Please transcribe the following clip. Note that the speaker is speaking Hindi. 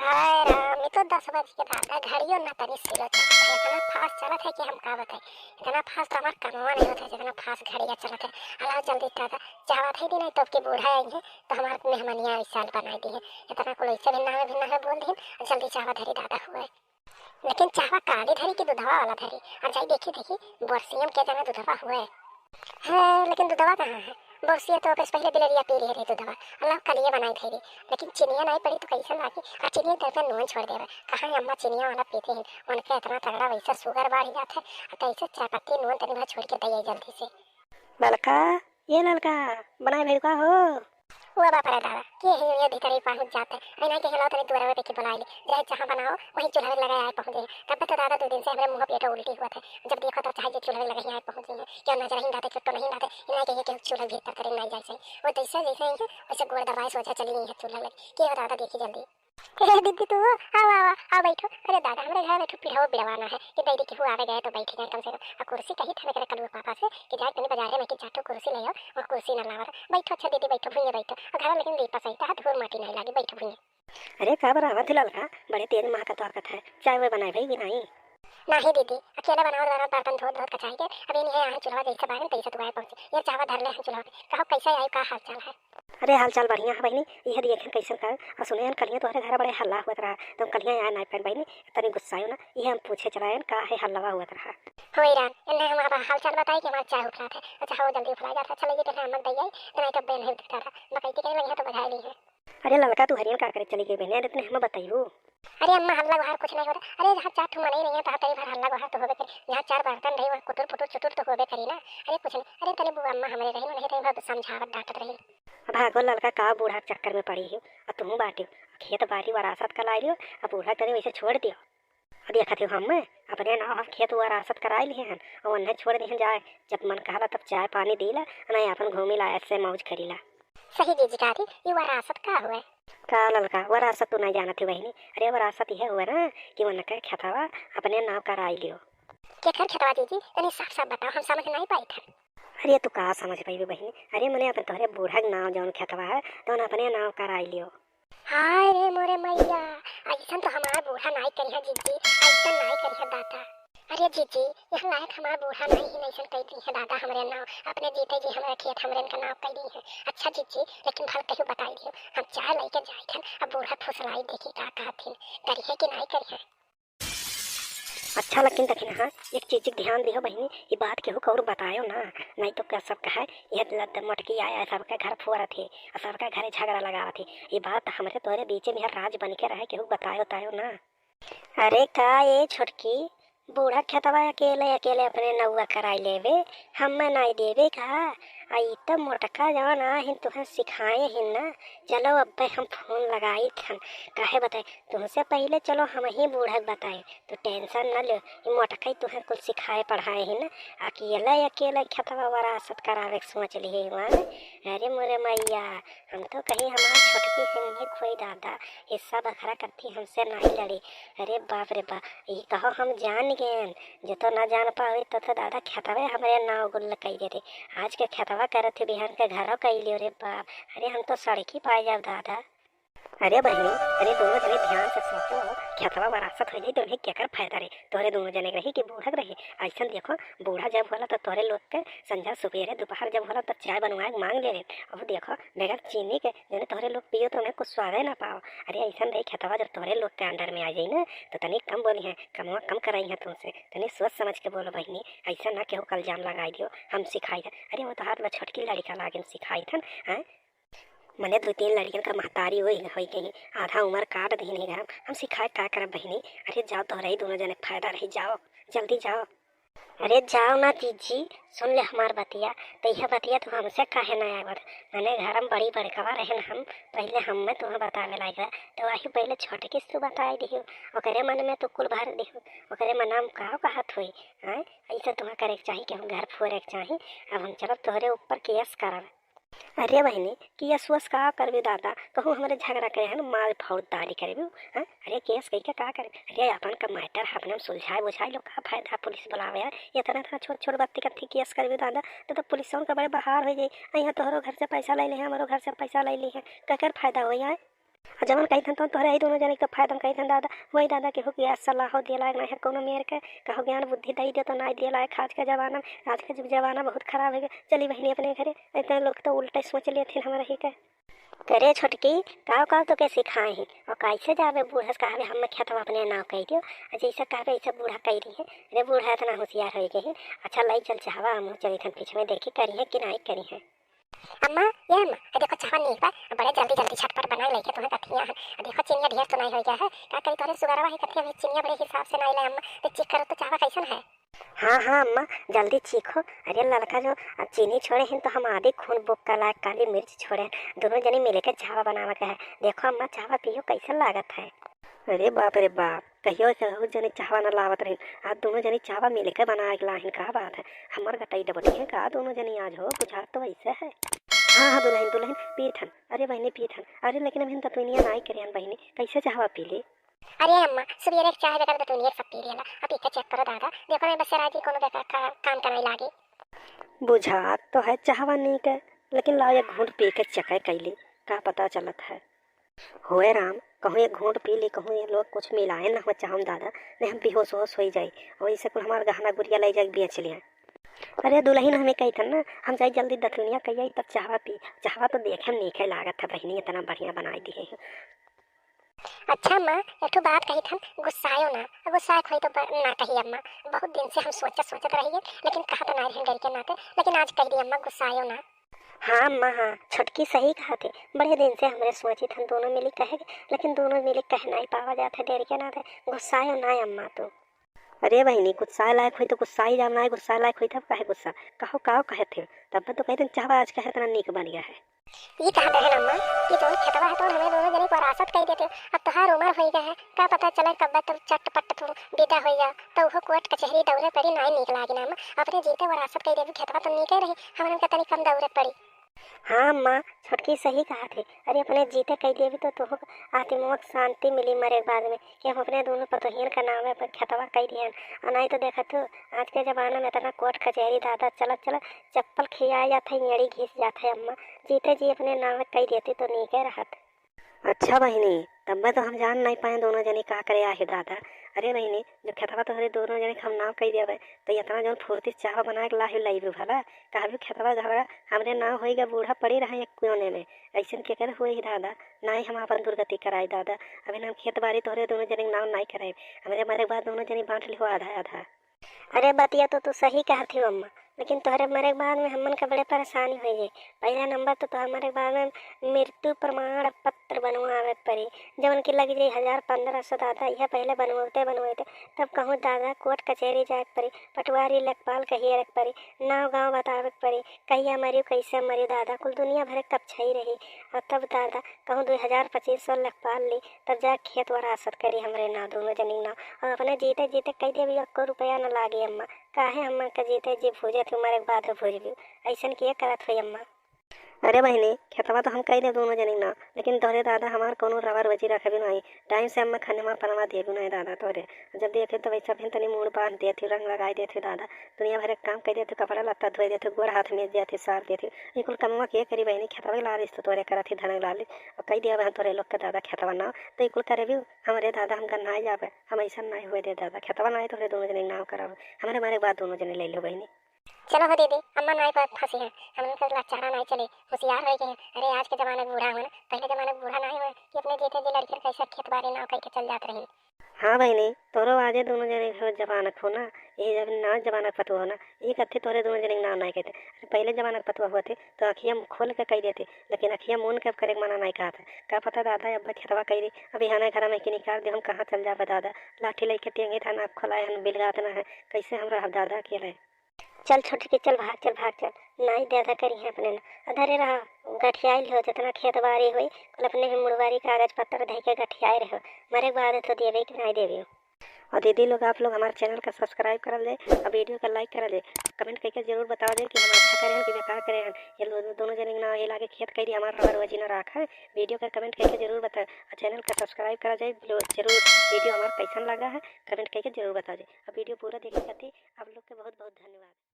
हाय राम, ये तो 10 बज के दादा घड़ियों ना तनी सिलो चलत है। इतना फास्ट चलत है कि हम का बताई। इतना फास्ट हमार कमवा नहीं होता जितना फास्ट घड़िया चलत है। अलाव जल्दी दादा चाहत है दी नहीं तो के बूढ़ा आई है तो हमार मेहमानिया इस साल बनाई दी है। इतना कुल ऐसे भिन्ना है बोल दी जल्दी चाहवा धरी दादा हुआ है। लेकिन चाहवा काली धरी की दुधवा वाला धरी और जाई देखी बरसियम के जना दुधवा हुआ है लेकिन दुधवा कहाँ है। बरसिया तो बस पहले बिलरिया पी रही दुधवा अल्लाह कलिए बनाई थी लेकिन चिनिया नहीं पड़ी तो कैसे लागी और चिनिया घर पे नून छोड़ देवे। कहाँ अम्मा चिनिया वाला पीते हैं उनके इतना तगड़ा वैसा शुगर बढ़ जाता है और कैसे चाय पत्ती नून तनी भर छोड़ के दी जल्दी से। ललका, ये ललका बनाए भेड़ का हो। वो बाप रे दादा के ये भीतर ही पहुंच जाते हैं ऐना के हिलाओ तनी दुआरे पे के बुला ले जहाँ जहाँ बनाओ वहीं चूल्हे लगा आए पहुंच गए। तब तो दादा 2 दिन से हमारे मुंह पेट उल्टी हुआ था जब देखो तो चाहे चूल्हे लगा आए पहुंच गए। क्या नजर ही डाटे तो नहीं डाटे इना के के चूल्हा भीतर करे नहीं जाए सही वो जैसे जैसे है वैसे गोड़ दबाए सोचा चली नहीं है चूल्हा लगे के दादा देखी जल्दी। दीदी तू आओ बैठो। अरे दादा हमारे घर बैठो पिढ़ाओ बिड़वाना है कि दीदी केहू आवे गए तो बैठ जाए कम से कम। कुर्सी कहीं था करे कल पापा से कि जाए तनी बाजार में कि जाटो कुर्सी ले आओ और कुर्सी ना लावा बैठो। अच्छा दीदी बैठो भुइए बैठो और घर लेकिन दीपा सही था धूल माटी नहीं लगी बैठो भुइए। अरे का बराबर थी ललका, बड़े तेज माँ का ताकत है। चाय वो बनाए भाई कि नहीं? नहीं दीदी अकेला बनाओ वाला बर्तन धो धो कचाई के अभी नहीं है चूल्हा जैसे बाहर तैसे दुआए पहुंचे ये चावा धर ले हम चूल्हा कहो कैसे आई का हाल चाल है। अरे हाल चाल बढ़िया है बहनी। यह देखें कैसे कर और सुने कलिया तुम्हारे घर बड़े हल्ला हुआ रहा। तुम कलिया आया नहीं पाए बहनी तनी गुस्सा ना ये हम पूछे चलाए का है हल्ला हुआ रहा। हो ईरान इन्हें हमारा हाल चाल बताई कि हमारा चाय उठा था। अच्छा हो जल्दी उठला जाता चलिए पहले हम दई आई तो नहीं तो बेन है दिखता था बकैती कहीं लगी है तो बधाई ली है। अरे ललका तू हरियन का करे चली गई बहनी तुमने हमें बताइयो। अरे अम्मा हल्ला गुहार कुछ नहीं होता। अरे जहाँ चार ठुमा नहीं है तो कई बार हल्ला गुहार तो होबे करी जहाँ 4 बर्तन रही वहाँ कुटुर पुटुर चुटुर तो होबे करी ना। अरे कुछ नहीं अरे तनी बुआ अम्मा हमारे रही नहीं रही बहुत समझावत डांटत रही। अब भागो ललका का बूढ़ा के चक्कर में पड़ी हो और तुम बाटी खेत बाड़ी वरासत का लाई लियो अब बूढ़ा तने वैसे छोड़ दियो। अब देखते हो हम अपने नाव खेत वरासत कराई लिए हैं और उन्हें छोड़ दिए जाए जब मन कहला तब चाय पानी दीला नहीं अपन घूमी ला ऐसे मौज करीला। सही दीदी कहा ये वरासत का हुआ का ललका वरासत तू नहीं जाना थी बहनी। अरे वरासत यह हुआ ना कि वो नके खेतवा अपने नाव कराई लियो। क्या कर खतवा दीदी तनी साफ साफ बताओ हम समझ नहीं पाई था। अरे तू का समझ पाई बहनी। अरे मैंने अपने तोहरे बूढ़ा नाव जौन खेतवा है तो अपने नाव कराई लियो। हाय रे मोरे मैया ऐसा तो हमारा बूढ़ा नहीं करी है जीजी ऐसा नहीं करी है दादा। अरे जीजी यह लायक हमारा बूढ़ा नहीं ही नहीं कही दी है दादा हमारे नाव अपने जीते जी हमारे खेत हमारे का नाव कही दी है। अच्छा जीजी लेकिन भल कहीं बताई दियो हम चाय लेके जाए थे अब बूढ़ा फुसलाई देखी का कहती करी है कि नहीं करी है। अच्छा लेकिन देखिए हाँ एक चीज ध्यान दियो बहनी ये बात केहू कौर बतायो ना नहीं तो क्या सब कहे ये मटकी आया सबके घर फोरा थे और सबके घर झगड़ा लगा थे। ये बात हमारे तोरे बीच में राज बन के रहे केहू बतायो तायो ना। अरे का ये छोटकी बूढ़ा खेतवा अकेले अकेले अपने नौआ कराई लेवे हमें नहीं देवे का। आई तो मोटका जवान हिन तुहें सिखाए हिन ना। चलो अब हम फोन लगाई थन काहे बताए तुमसे पहले चलो हम ही बूढ़ा बताए तो टेंशन न लो ये मोटका ही तुहें कुछ सिखाए पढ़ाए हिन अकेले अकेले खेतवा वरासत करावे सोच लिए वहाँ। अरे मोरे मैया हम तो कहीं हमारा छोटकी हिंदी खोई दादा हिस्सा बखरा करती हमसे नहीं लड़ी। अरे बाप रे बाप ये कहो हम जान गए जो तो ना जान पाए तो दादा खेतवे हमारे नाव गुल्ल कही देते आज के खेतवा करे थे बिहान के घरों कही लियो रे बाप। अरे हम तो सड़क ही पाए जाओ दादा। अरे बहनी अरे दोनों जने ध्यान से सोचो खेतवा वरासत हो जाए तो उन्हें क्या कर फायदा रे तोरे दोनों जने रही कि बूढ़ा रही। ऐसा देखो बूढ़ा जब होला तो तोरे लोग के संझा सुबेरे दोपहर जब होला तो चाय बनवाए मांग ले अब देखो बगैर चीनी के जो तोरे लोग पियो तो उन्हें कुछ स्वाद ना पाओ। अरे ऐसा रही खेतवा जब तोरे लोग के अंडर में आ जाए ना तो तनी कम बोली है कमवा कम कराई है तुमसे तनी सोच समझ के बोलो बहनी ऐसा ना केहू कल जाम लगाई दियो हम सिखाई था। अरे वो तो हाथ में छोटकी लड़का लागे सिखाई था हैं मैंने 2-3 लड़कियों का महतारी हुई कहीं आधा उम्र काट दी नहीं हम सिखाए क्या कर बहनी। अरे जाओ तो रही दोनों जने फायदा रही जाओ जल्दी जाओ। अरे जाओ ना दीजी सुन ले हमार बतिया तो यह बतिया तो हमसे काहे ना आए मैंने घर में बड़ी बड़कवा रहे हम पहले हमें तुम्हें बतावे लगा तो वही पहले छोटे किस तू बताई दियो ओकरे मन में तो कुल भर दियो ओकरे मन हम का कहत हुई हैं ऐसा तुम्हें करे के चाहिए कि हम घर फोड़े के चाहिए। अब हम चलो तोहरे ऊपर केस करब। अरे बहनी कि यस का करबे दादा कहूँ हमारे झगड़ा करे है ना माल फौजदारी करे हाँ। अरे केस कही के का करे अरे अपन का मैटर अपने सुलझाए बुझाए लो का फायदा पुलिस बुलावे यार ये तरह छोट छोट बात कथी केस करबे दादा तो पुलिसों का बड़े बहार हो जाए यहाँ तोहरो घर से पैसा ले ली है हमारो घर से पैसा ले ली है ककर फायदा हो यार। जवन कही थन तो तोहरे ही दोनों जने के फायदा कही थन दादा वही दादा के हो कि सलाह दिए लायक नहीं है कोनो मेर के कहो ज्ञान बुद्धि दई दे तो नहीं दिए लायक आज के जमाना आज के जमाना बहुत खराब है चली बहनी अपने घरे इतने लोग तो उल्टा सोच लेते हमारा ही का करे छोटकी काव काव तो के सिखाए ही और कैसे जावे बूढ़ा कहे हम खेतवा अपने नाव कह दियो जैसा कहे ऐसा बूढ़ा कह रही है अरे बूढ़ा इतना होशियार हो गए अच्छा लाई चल चाहवा हम चली थन पीछे में देखी करी है कि नहीं करी है। अम्मा ये अम्मा देखो चावल नहीं बा बड़े जल्दी जल्दी झटपट बना लेके तुम्हें कथिया है देखो चिनिया ढेर तो नहीं हो गया है का कहीं तोरे सुगरवा ही कथिया में चिनिया बड़े हिसाब से नहीं ले अम्मा तो चेक करो तो चावल कैसन है। हाँ हाँ अम्मा जल्दी चीखो अरे लड़का जो चीनी छोड़े हैं तो हम आधे खून बुक का लायक काली मिर्च छोड़े दोनों जने मिलकर चावा बनावा का है देखो अम्मा चावा पियो कैसा लागत है। अरे बाप रे बाप कहियो कहू जने चावा न लावत रही आज दोनों जनी चावा मिलकर बना के लाहिन का बात है हमार गटाई डबटी है का दोनों जनी आज हो बुझा तो ऐसे है। हाँ हाँ दुल्हन दुल्हन पीथन अरे बहनी पीथन अरे लेकिन अभी ततुनिया नहीं करियन बहनी कैसे चावा पी ले। अरे अम्मा सवेरे चाय बेकार तो तुनियर सब पी लेला अब इके चेक करो दादा देखो मैं बस राजी कोनो बेकार काम करने लागी बुझा तो है चाहवा नहीं के लेकिन लाओ एक घूंट पी के चके कैली का पता चलत है होए राम कहूँ एक घूंट पी ली कहूँ ये लोग कुछ मिलाए ना हो चाहम दादा नहीं हम बेहोश होश हो जाए वही से कुल हमारा गहना गुड़िया ले जाए बेच लिया। अरे दुल्हन हमें कही था ना हम जाए जल्दी दतुनिया कहिए तब चाहवा पी चाहवा तो देखे में नीचे लागत है बहनी इतना बढ़िया बनाई दी है। अच्छा अम्मा एक तो बात कही था गुस्सायो ना गुस्सा खोई तो ना कही अम्मा बहुत दिन से हम सोचत रही है लेकिन कहा तो नहीं डर के नाते लेकिन आज कह दी अम्मा गुस्सायो ना। हाँ अम्मा हाँ छोटकी सही कहा थे बड़े दिन से हमारे सोची थन दोनों मिली कहे लेकिन दोनों मिली कह नहीं पावा जाते डेर के नाते गुस्सायो ना अम्मा तो। अरे बहनी गुस्सा लायक हुई तो गुस्सा ही जाना है गुस्सा लायक हुई तब कहे गुस्सा कहो काहो कहे थे तब तो कहते चाहवा आज कहे इतना नीक बन गया है। ये कहा बहन अम्मा कि जो खेतवा है तो हमें दोनों जने को विरासत कह देते अब तोहार उम्र हो गया है का पता चले कब तुम चटपट तुम विदा हो जा तो वो कोर्ट कचहरी दौरे पड़ी नहीं निक लागी ना अम्मा अपने जीते विरासत कह देवी खेतवा तो निके रही हमारे का तनी कम दौरे पड़ी। हाँ अम्मा छोटकी सही कहा थे अरे अपने जीते कह दिए भी तो आत्मोत शांति मिली मरे बाद में कि हम अपने दोनों पतोहियन का नाम है पर खेतवा कह दिए और नहीं तो देखा तो आज के ज़माना में इतना कोर्ट कचहरी दादा चलत चलत चप्पल खिया जाता है एड़ी घिस जाता है अम्मा जीते जी अपने नाम कह देती तो नीके रहत। अच्छा बहनी तब में तो हम जान नहीं पाए दोनों जने का करे आहे दादा। अरे बहनी जो खेतवा तो हरे दोनों जने हम नाम कह देवे तो इतना जो फुर्ती चाह बना के लाही लाई भला कहा भी खेतवा झगड़ा हमरे नाम होएगा बूढ़ा पड़ी रहा एक कोने में ऐसे के कर हुए ही दादा नहीं हम अपन दुर्गति कराए दादा अभी हम खेत बाड़ी तोहरे दोनों जने नाम नहीं कराए हमारे मरे बाद दोनों जने बांट लिहो आधा आधा। अरे बतिया तो तू सही कहती हो अम्मा लेकिन तोहरे मरे बाद में हमन का बड़े परेशानी हो जाए पहला नंबर तो तोहरे मरे बाद में मृत्यु प्रमाण पत्र बनवावे पड़ी जब उनकी लग जाए 1500 दादा यह पहले बनवाते तब कहूँ दादा कोर्ट कचहरी जाए पड़ी पटवारी लेखपाल कहिए रख पड़ी नाव गाँव बतावे पड़ी कहिया मरी कैसे मरी दादा कुल दुनिया भर कब छई रही और तब दादा कहूँ 2500 लेखपाल ली तब जा खेत वरासत करी हमरे नाव दोनों जनी नाव और अपने जीते जीते कह दे भी 1 रुपया न लागे अम्मा काहे अम्मा का जीते जी भूजे तुम्हारे बाद भूज भी ऐसा किए करत हुई अम्मा। अरे बहनी खेतवा तो हम कह दे दोनों जनी ना लेकिन तोहरे दादा हमार कोनो रबर बची रखे भी नहीं टाइम से अम्मा खनमा पनमा दे भी नहीं दादा तोहरे जब देखे तो वैसा फिर तनी मूड बांध देते रंग लगाई देते दादा दुनिया भर काम कर देते कपड़ा लत्ता धोए देते गोड़ हाथ में देते सार देते ये कुल कमवा के करी बहनी खेतवा ला रिश्ते तोरे करत धन ला ली और कह दिया बहन तोरे लोग के दादा खेतवा ना तो ये कुल करे भी हमारे दादा हम गन्ना जावे हम ऐसा नहीं हुए दे दादा खेतवा ना तोरे दोनों जने नाव करावे हमारे मारे बाद दोनों जने ले लो बहनी। चलो हो दीदी अम्मा नाई पर फंसी है हम उनका लाचारा नहीं चले होशियार हो गए अरे आज के जमाने में बूढ़ा हो ना पहले जमाने में बूढ़ा नहीं हुआ कि अपने जीते जी लड़के कैसे खेत बाड़ी ना करके चल जाते रही। हाँ बहनी तोरो आजे दोनों जने हो जमानक हो ना ये जब ना जमानक पतुआ हो ना ये कथे तोरे दोनों जने नाम नहीं कहते पहले जमानक पतुआ हुआ थे तो अखियाँ खोल के कह देते लेकिन अखियाँ मून के करे मना नहीं कहा था क्या पता दादा अब खेतवा कह दी अभी हमारे घर में कि निकाल दे हम कहाँ चल जाए दादा लाठी लेके टेंगे था ना खोलाए हम बिलगात ना है कैसे हम रह दादा अकेले। चल छोट के चल भाग चल नहीं दादा करी है अपने ना अधरे रहा गठियाई हो जितना खेत बाड़ी हुई कल अपने भी मुड़वारी कागज पत्तर धे के गठियाए रहो मरे बाद तो देवे कि नहीं देवे। और दीदी लोग आप लोग हमारे चैनल का सब्सक्राइब कर ले और वीडियो का लाइक कर ले कमेंट करके जरूर बता दें कि हम अच्छा करें कि बेकार करें ये दोनों जने ना ये लागे खेत कह दी हमारा रबर वजी ना रखा है वीडियो का कमेंट करके जरूर बताएं और चैनल का सब्सक्राइब करा जाए जरूर वीडियो हमारा कैसा लगा है कमेंट करके जरूर बता दें और वीडियो पूरा देखने खातिर आप लोग के बहुत बहुत धन्यवाद।